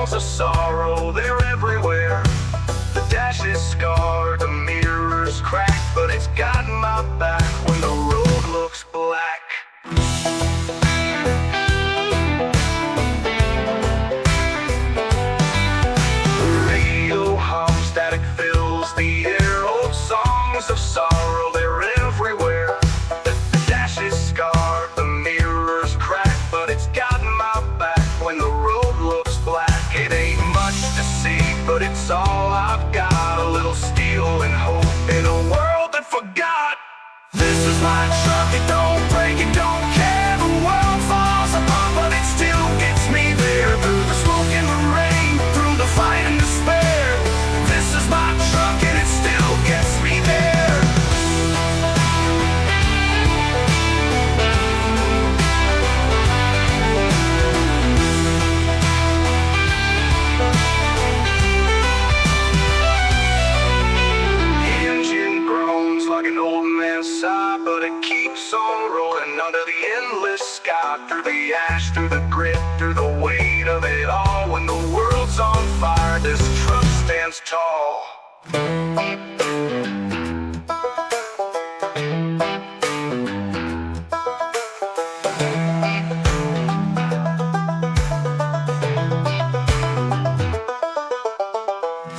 songs of sorrow, they're everywhere. The dash is scarred, the mirror's cracked, but it's got my back when the road looks black. The radio hum, static fills the air. Old songs of sorrow, they're everywhere. The dash is scarred, the mirror's cracked, but it's got my back when the road looks black. It ain't much to see, but it's all I've got. A little steel and hope in a world that forgot. This is my truck, it don't break, it don't care. The world falls apart, but it still gets me there. Through the smoke and the rain, through the fight and despair. This is my truck and it still gets me there. Engine groans like an old man's sigh, but it keeps on rolling under the endless sky. Through the ash, through the grit, through the weight of it all. When the world's on fire, this truck stands tall.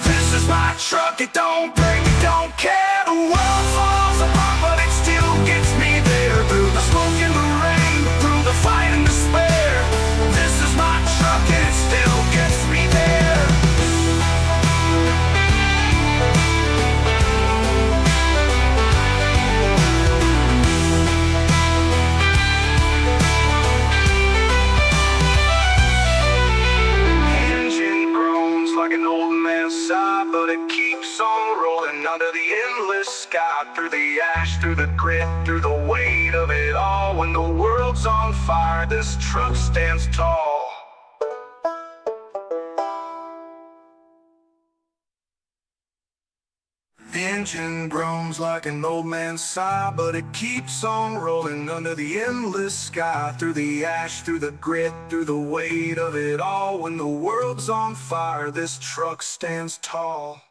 This is my truck, it don't break, it don't care. The world falls apart, but it still gets me there. Through the smoke and the rain, through the fight and despair. This is my truck and it still gets me there. Engine groans like an old man's sigh, but it keeps on rolling under the endless sky. Through the ash, through the grit, through the weight of it all. When the world's on fire, this truck stands tall. Engine groans like an old man's sigh, but it keeps on rolling under the endless sky. Through the ash, through the grit, through the weight of it all. When the world's on fire, this truck stands tall.